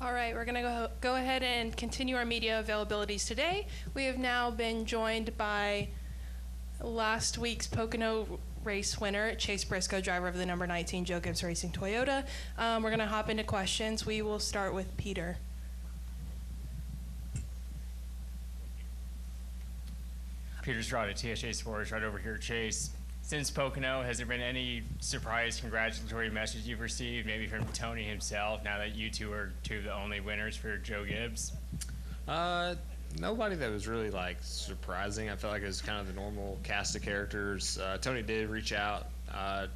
All right, we're going to go ahead and continue our media availabilities today. We have now been joined by last week's Pocono race winner, Chase Briscoe, driver of the number 19 Joe Gibbs Racing Toyota. We're going to hop into questions. We will start with Peter. Peter Stroud at TSA Sports, right over here, Chase. Since Pocono, has there been any surprise congratulatory message you've received, maybe from Tony himself, now that you two are two of the only winners for Joe Gibbs? Nobody that was really surprising. I felt like it was kind of the normal cast of characters. Tony did reach out,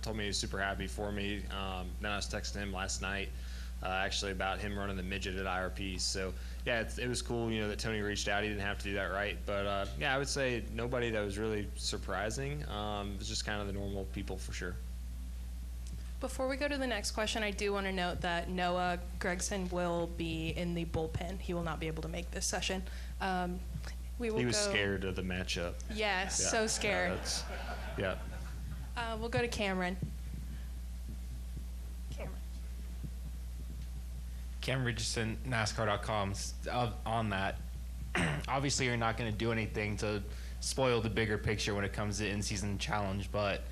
told me he was super happy for me. Then I was texting him last night, actually about him running the midget at IRP. So yeah, it was cool, that Tony reached out. He didn't have to do that, right? But yeah, I would say nobody that was really surprising. It was just kind of the normal people for sure. Before we go to the next question, I do want to note that Noah Gregson will be in the bullpen. He will not be able to make this session. He was scared of the matchup. Yes, yeah, so scared. Yeah. We'll go to Cameron. Cameron Richardson, NASCAR.com. On that, obviously you're not going to do anything to spoil the bigger picture when it comes to in-season challenge, but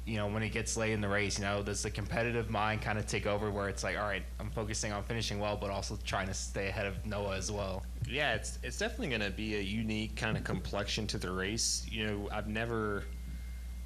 when it gets late in the race, does the competitive mind kind of take over where it's like, all right, I'm focusing on finishing well, but also trying to stay ahead of Noah as well? Yeah, it's definitely going to be a unique kind of complexion to the race. I've never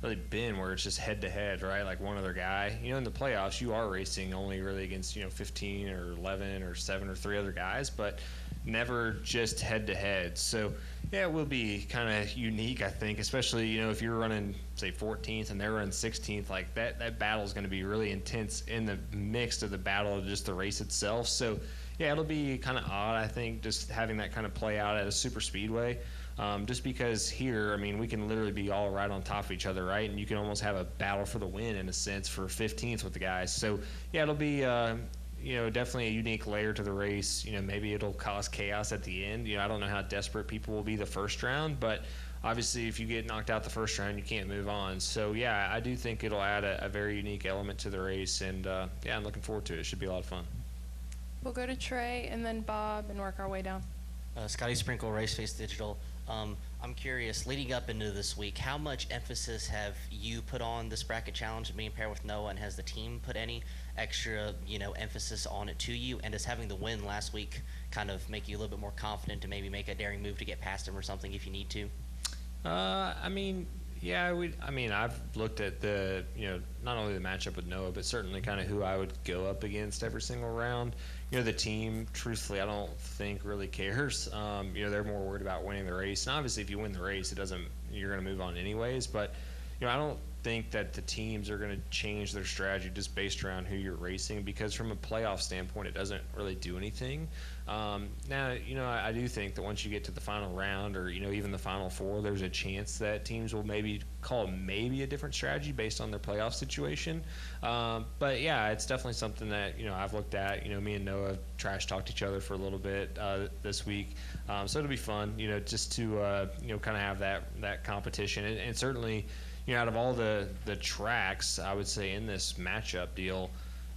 really been where it's just head-to-head, right, like one other guy. In the playoffs, you are racing only really against, 15 or 11 or 7 or 3 other guys, but never just head-to-head. So, yeah, it will be kind of unique, I think, especially, if you're running, say, 14th and they're running 16th, like that battle is going to be really intense in the mix of the battle of just the race itself. So, yeah, it'll be kind of odd, I think, just having that kind of play out at a super speedway. Just because here, we can literally be all right on top of each other, right? And you can almost have a battle for the win, in a sense, for 15th with the guys. So, yeah, it'll be, definitely a unique layer to the race. Maybe it'll cause chaos at the end. I don't know how desperate people will be the first round, but obviously if you get knocked out the first round, you can't move on. So, yeah, I do think it'll add a very unique element to the race. And, yeah, I'm looking forward to it. It should be a lot of fun. We'll go to Trey and then Bob and work our way down. Scotty Sprinkle, Raceface Digital. I'm curious, leading up into this week, how much emphasis have you put on this bracket challenge being paired with Noah, and has the team put any extra, emphasis on it to you? And does having the win last week kind of make you a little bit more confident to maybe make a daring move to get past him or something if you need to? Yeah, I've looked at the, not only the matchup with Noah, but certainly kind of who I would go up against every single round. The team, truthfully, I don't think really cares. They're more worried about winning the race. And obviously, if you win the race, you're going to move on anyways. But, I don't think that the teams are going to change their strategy just based around who you're racing, because from a playoff standpoint, it doesn't really do anything. Now, I do think that once you get to the final round or, even the final 4, there's a chance that teams will maybe call maybe a different strategy based on their playoff situation. But, yeah, it's definitely something that, I've looked at. Me and Noah trash talked each other for a little bit this week. So it'll be fun, just to, kind of have that competition. And certainly, out of all the tracks, I would say in this matchup deal,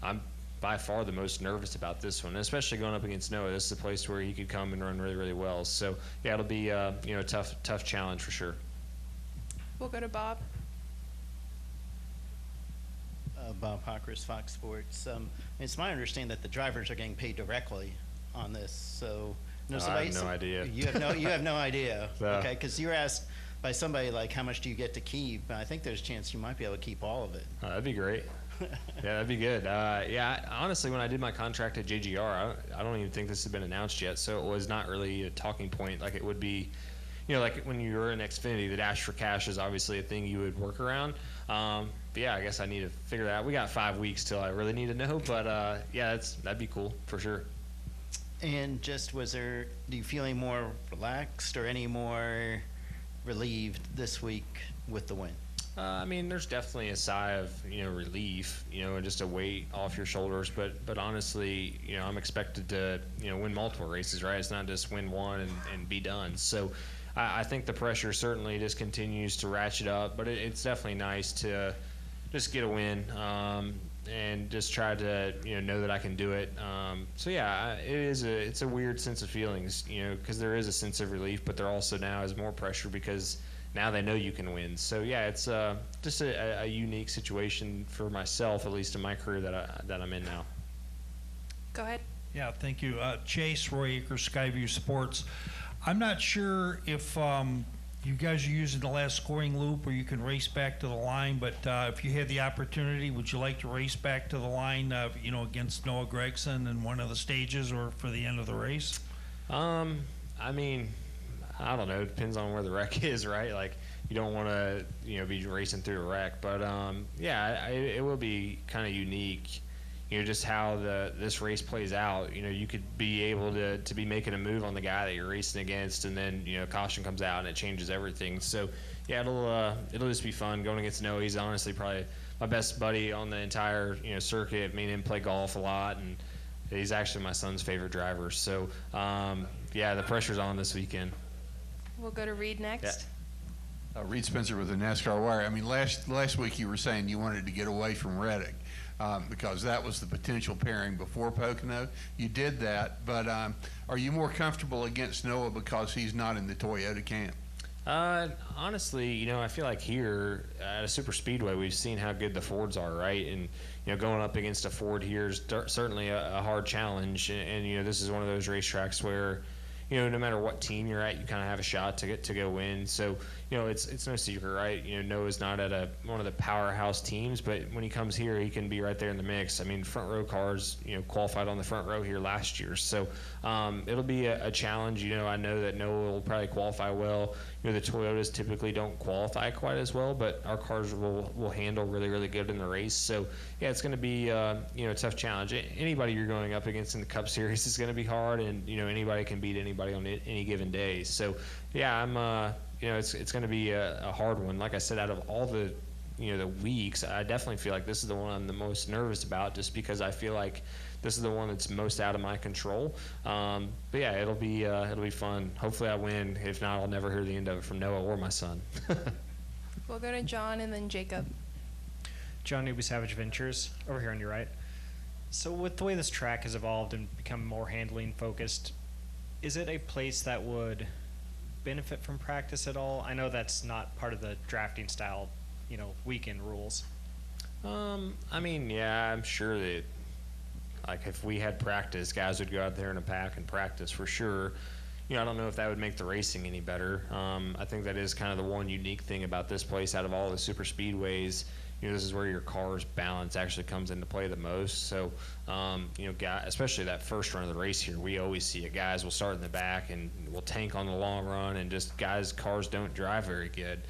I'm by far the most nervous about this one, especially going up against Noah. This is a place where he could come and run really, really well. So, yeah, it'll be a tough challenge for sure. We'll go to Bob. Bob Hockers, Fox Sports. It's my understanding that the drivers are getting paid directly on this. So, I have no idea. You have no idea. Okay, because you were asked by somebody like, how much do you get to keep? I think there's a chance you might be able to keep all of it. That'd be great. Yeah, that'd be good. Honestly, when I did my contract at JGR, I don't even think this has been announced yet, so it was not really a talking point like it would be, like when you were in Xfinity, the dash for cash is obviously a thing you would work around. But yeah, I guess I need to figure that out. We got 5 weeks till I really need to know, but yeah, that'd be cool for sure. And just do you feel any more relaxed or any more relieved this week with the win? There's definitely a sigh of, relief, and just a weight off your shoulders. But honestly, I'm expected to, win multiple races, right? It's not just win one and be done. So I think the pressure certainly just continues to ratchet up, but it's definitely nice to just get a win. And just try to know that I can do it. So yeah, it's a weird sense of feelings, because there is a sense of relief, but there also now is more pressure because now they know you can win. So yeah, it's just a unique situation for myself, at least in my career that I'm in now. Go ahead. Yeah, thank you. Chase, Roy Akers, Skyview Sports. I'm not sure if you guys are using the last scoring loop where you can race back to the line, but if you had the opportunity, would you like to race back to the line, against Noah Gragson in one of the stages or for the end of the race? I mean, I don't know. It depends on where the wreck is, right? Like, you don't want to, be racing through a wreck. But, yeah, it will be kind of unique, just how this race plays out. You could be able to be making a move on the guy that you're racing against, and then, caution comes out and it changes everything. So, yeah, it'll just be fun going against Noah. He's honestly probably my best buddy on the entire, circuit. Me and him play golf a lot, and he's actually my son's favorite driver. So, yeah, the pressure's on this weekend. We'll go to Reed next. Yeah. Reed Spencer with the NASCAR Wire. I mean, last week you were saying you wanted to get away from Reddick because that was the potential pairing before Pocono. You did that, but are you more comfortable against Noah because he's not in the Toyota camp? Honestly, I feel like here at a super speedway, we've seen how good the Fords are, right? And, going up against a Ford here is certainly a hard challenge. And, this is one of those racetracks where, no matter what team you're at, you kind of have a shot to go win. So, it's no secret, right? Noah's not at one of the powerhouse teams, but when he comes here, he can be right there in the mix. I mean, front row cars, qualified on the front row here last year. So, it'll be a challenge. I know that Noah will probably qualify well. The Toyotas typically don't qualify quite as well, but our cars will handle really, really good in the race. So, yeah, it's going to be, a tough challenge. Anybody you're going up against in the Cup Series is going to be hard, and, anybody can beat anybody on any given day. So, yeah, I'm, it's going to be a hard one. Like I said, out of all the weeks, I definitely feel like this is the one I'm the most nervous about, just because I feel like this is the one that's most out of my control. But yeah, it'll be fun. Hopefully I win. If not, I'll never hear the end of it from Noah or my son. We'll go to John and then Jacob. John Newby, Savage Ventures, over here on your right. So with the way this track has evolved and become more handling focused, is it a place that would benefit from practice at all? I know that's not part of the drafting style, weekend rules. I mean, yeah, I'm sure that, like, if we had practice, guys would go out there in a pack and practice for sure. I don't know if that would make the racing any better. I think that is kind of the one unique thing about this place out of all the super speedways. This is where your car's balance actually comes into play the most. So, especially that first run of the race here, we always see it. Guys will start in the back and will tank on the long run, and just cars don't drive very good.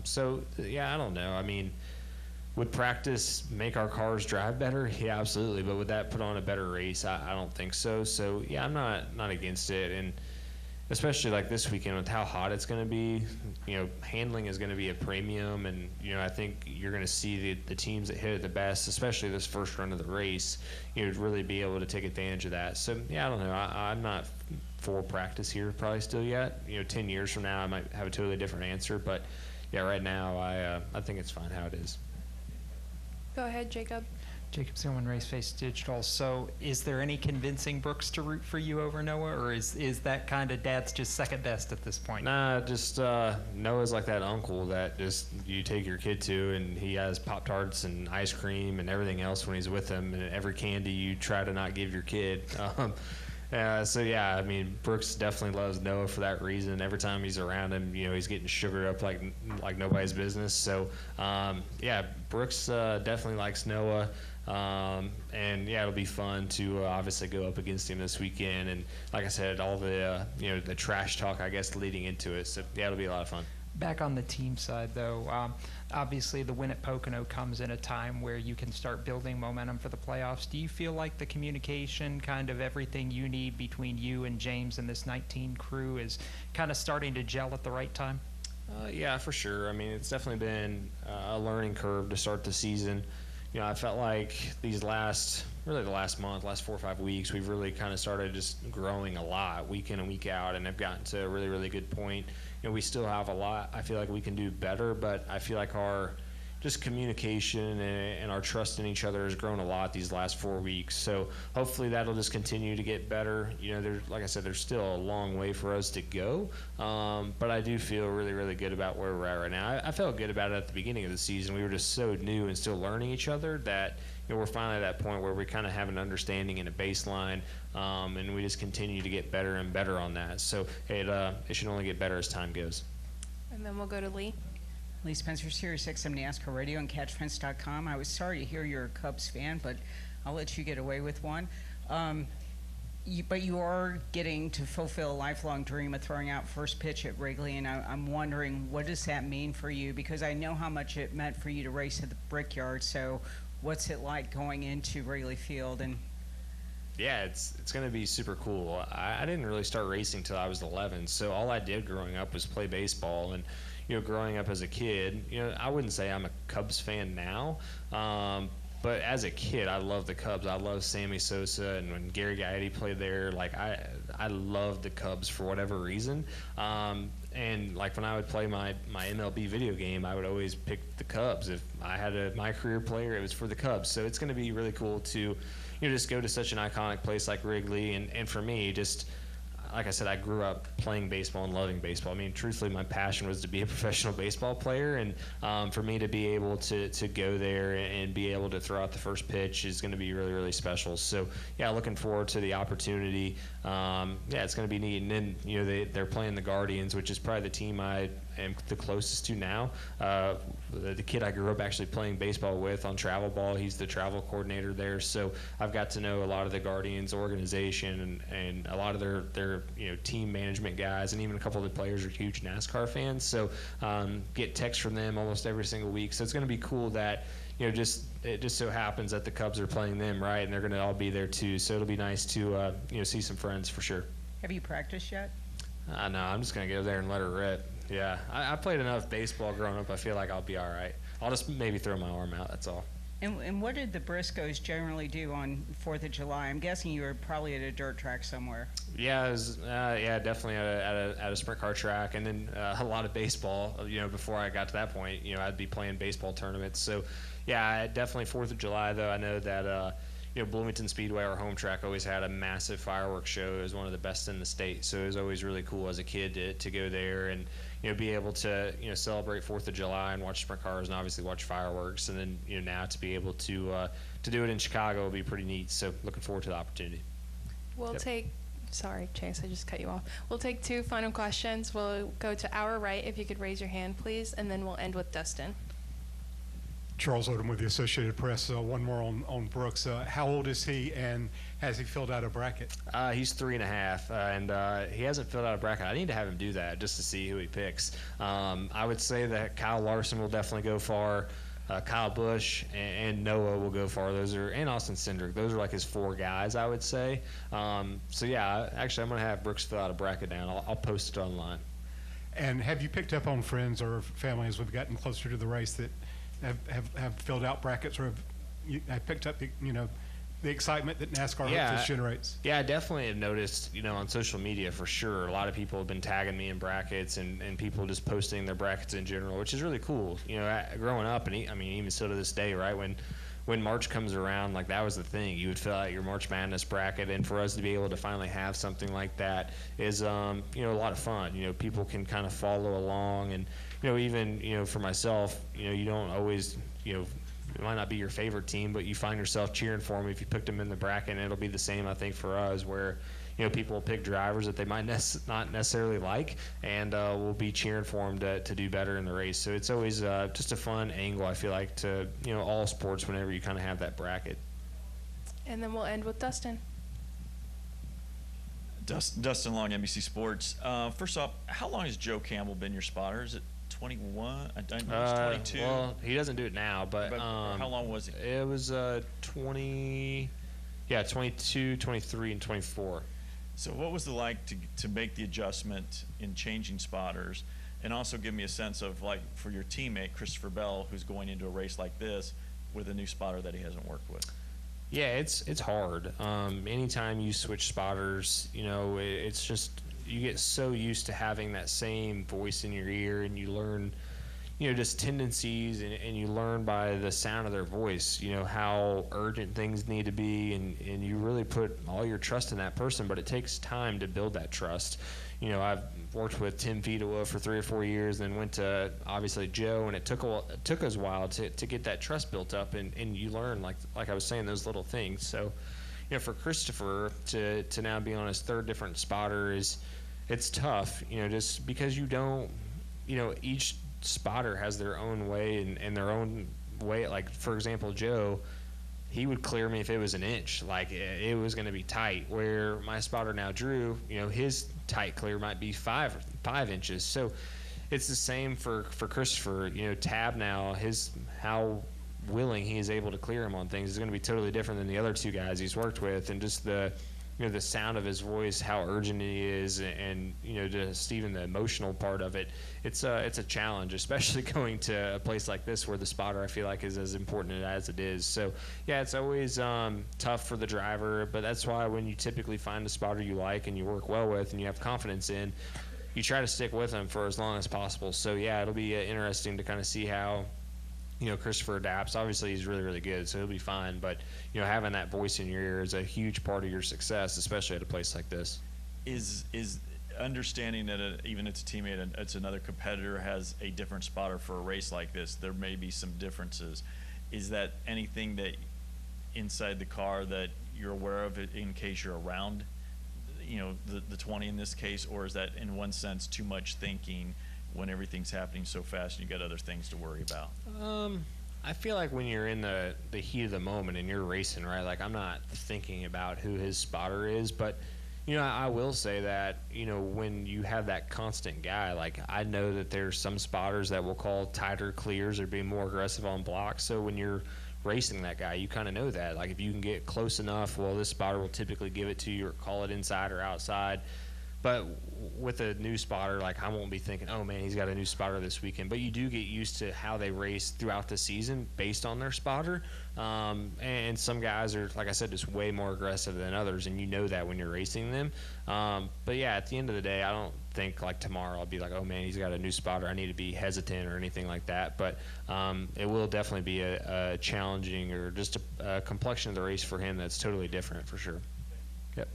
So, yeah, I don't know. I mean, would practice make our cars drive better? Yeah, absolutely. But would that put on a better race? I don't think so. So, yeah, I'm not against it. And especially like this weekend with how hot it's going to be, handling is going to be a premium. And, I think you're going to see the teams that hit it the best, especially this first run of the race, really be able to take advantage of that. So, yeah, I don't know. I'm not for practice here probably still yet. 10 years from now, I might have a totally different answer. But, yeah, right now, I think it's fine how it is. Go ahead, Jacob. Jacob Zillman, Race Face Digital. So is there any convincing Brooks to root for you over Noah, or is that kind of dad's just second best at this point? Nah, just Noah's like that uncle that just you take your kid to, and he has Pop-Tarts and ice cream and everything else when he's with him, and every candy you try to not give your kid. So yeah, I mean, Brooks definitely loves Noah for that reason. Every time he's around him, he's getting sugared up like nobody's business. So yeah, Brooks definitely likes Noah. And yeah, it'll be fun to obviously go up against him this weekend. And like I said, all the the trash talk, I guess, leading into it. So yeah, it'll be a lot of fun. Back on the team side, though, obviously the win at Pocono comes in a time where you can start building momentum for the playoffs. Do you feel like the communication, kind of everything you need between you and James and this 19 crew is kind of starting to gel at the right time? Yeah, for sure. I mean, it's definitely been a learning curve to start the season. I felt like the last 4 or 5 weeks, we've really kind of started just growing a lot week in and week out, and have gotten to a really, really good point. We still have a lot I feel like we can do better, but I feel like our just communication and our trust in each other has grown a lot these last 4 weeks. So hopefully that'll just continue to get better. Like I said, there's still a long way for us to go, but I do feel really, really good about where we're at right now. I felt good about it at the beginning of the season. We were just so new and still learning each other that we're finally at that point where we kind of have an understanding and a baseline, and we just continue to get better and better on that. So it should only get better as time goes. And then we'll go to Lee. Lee Spencer, Sirius XM NASCAR Radio and CatchFence.com. I was sorry to hear you're a Cubs fan, but I'll let you get away with one. But you are getting to fulfill a lifelong dream of throwing out first pitch at Wrigley, and I'm wondering, what does that mean for you? Because I know how much it meant for you to race at the Brickyard, so what's it like going into Wrigley Field? And yeah, it's going to be super cool. I didn't really start racing till I was 11, so all I did growing up was play baseball. And growing up as a kid, I wouldn't say I'm a Cubs fan now, but as a kid, I loved the Cubs. I loved Sammy Sosa, and when Gary Gaetti played there, like I loved the Cubs for whatever reason. And like when I would play my MLB video game, I would always pick the Cubs. If I had my career player, it was for the Cubs. So it's going to be really cool to just go to such an iconic place like Wrigley, and for me, just like I said, I grew up playing baseball and loving baseball. I mean, truthfully, my passion was to be a professional baseball player, and for me to be able to go there and be able to throw out the first pitch is going to be really, really special. So, yeah, looking forward to the opportunity. It's going to be neat. And then, they're playing the Guardians, which is probably the team I am the closest to now. The kid I grew up actually playing baseball with on travel ball, he's the travel coordinator there. So I've got to know a lot of the Guardians organization and a lot of their team management guys, and even a couple of the players are huge NASCAR fans. So get texts from them almost every single week. So it's going to be cool that it just so happens that the Cubs are playing them, right, and they're going to all be there too. So it'll be nice to see some friends for sure. have you practiced yet? No, I'm just going to go there and let her rip. Yeah, I played enough baseball growing up. I feel like I'll be all right. I'll just maybe throw my arm out, that's all. And what did the Briscoes generally do on 4th of July? I'm guessing you were probably at a dirt track somewhere. Yeah, it was, definitely at a sprint car track, and then a lot of baseball. Before I got to that point, I'd be playing baseball tournaments. So, yeah, definitely 4th of July, though. I know that Bloomington Speedway, our home track, always had a massive fireworks show. It was one of the best in the state, so it was always really cool as a kid to go there and be able to celebrate 4th of July and watch sprint cars and obviously watch fireworks, and then now to be able to do it in Chicago will be pretty neat. So looking forward to the opportunity. We'll take. Sorry, Chase, I just cut you off. We'll take 2 final questions. We'll go to our right, if you could raise your hand, please, and then we'll end with Dustin. Charles Odom with the Associated Press. One more on Brooks. How old is he, and has he filled out a bracket? He's 3.5, and he hasn't filled out a bracket. I need to have him do that just to see who he picks. I would say that Kyle Larson will definitely go far. Kyle Busch and Noah will go far. And Austin Cindric. Those are like his 4 guys, I would say. So yeah, actually, I'm going to have Brooks fill out a bracket down. I'll post it online. And have you picked up on friends or family as we've gotten closer to the race that have filled out brackets, or have picked up the excitement that NASCAR hopes generates? Yeah, I definitely have noticed, on social media for sure. A lot of people have been tagging me in brackets and people just posting their brackets in general, which is really cool. Growing up, and even still to this day, right, when March comes around, like that was the thing. You would fill out your March Madness bracket, and for us to be able to finally have something like that is, a lot of fun. People can kind of follow along, and even for myself, you don't always, it might not be your favorite team, but you find yourself cheering for them if you picked them in the bracket, and it'll be the same, I think, for us, where people will pick drivers that they might not necessarily like, and we'll be cheering for them to do better in the race. So it's always just a fun angle, I feel like, to all sports whenever you kind of have that bracket. And then we'll end with Dustin. Dustin Long, NBC Sports. First off, how long has Joe Campbell been your spotter? Is it 21? I know it's 22. Well, he doesn't do it now, but how long was he? It was 22, 23, and 24. So what was it like to make the adjustment in changing spotters, and also give me a sense of, like, for your teammate Christopher Bell, who's going into a race like this with a new spotter that he hasn't worked with? Yeah, it's hard. Anytime you switch spotters, it's just you get so used to having that same voice in your ear, and you learn just tendencies, and you learn by the sound of their voice, how urgent things need to be, and you really put all your trust in that person, but it takes time to build that trust. I've worked with Tim Vitoa for 3 or 4 years, then went to, obviously, Joe, and it took us a while to get that trust built up, and you learn, like I was saying, those little things. So, for Christopher to now be on his 3rd different spotter it's tough, just because you don't, each spotter has their own way and their own way. Like, for example, Joe, he would clear me if it was an inch, like it was going to be tight, where my spotter now, Drew, his tight clear might be 5 inches. So it's the same for Christopher. Tab now, how willing he is able to clear him on things is going to be totally different than the other 2 guys he's worked with, and just the the sound of his voice, how urgent he is, and just even the emotional part of it. It's a challenge, especially going to a place like this where the spotter, I feel like, is as important as it is. So yeah, it's always tough for the driver, but that's why when you typically find a spotter you like and you work well with and you have confidence in, you try to stick with them for as long as possible. So yeah, it'll be interesting to kind of see how Christopher adapts. Obviously, he's really, really good, so he'll be fine. But, having that voice in your ear is a huge part of your success, especially at a place like this. Is understanding that even it's a teammate and it's another competitor has a different spotter for a race like this, there may be some differences. Is that anything that inside the car that you're aware of in case you're around, the 20 in this case, or is that in one sense too much thinking when everything's happening so fast and you got other things to worry about? I feel like when you're in the heat of the moment and you're racing, right, like I'm not thinking about who his spotter is, but I will say that when you have that constant guy, like I know that there's some spotters that will call tighter clears or be more aggressive on blocks. So when you're racing that guy, you kind of know that, like if you can get close enough, well, this spotter will typically give it to you or call it inside or outside. But with a new spotter, like I won't be thinking, oh man, he's got a new spotter this weekend. But you do get used to how they race throughout the season based on their spotter. And some guys are, like I said, just way more aggressive than others, and you know that when you're racing them. But yeah, at the end of the day, I don't think like tomorrow I'll be like, oh man, he's got a new spotter, I need to be hesitant or anything like that. But it will definitely be a challenging or just a complexion of the race for him that's totally different for sure. Yep.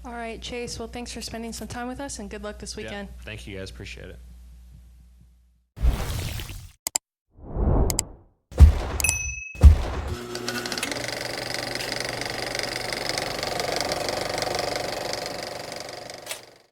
All right, Chase, well, thanks for spending some time with us, and good luck this weekend. Yeah. Thank you guys, appreciate it.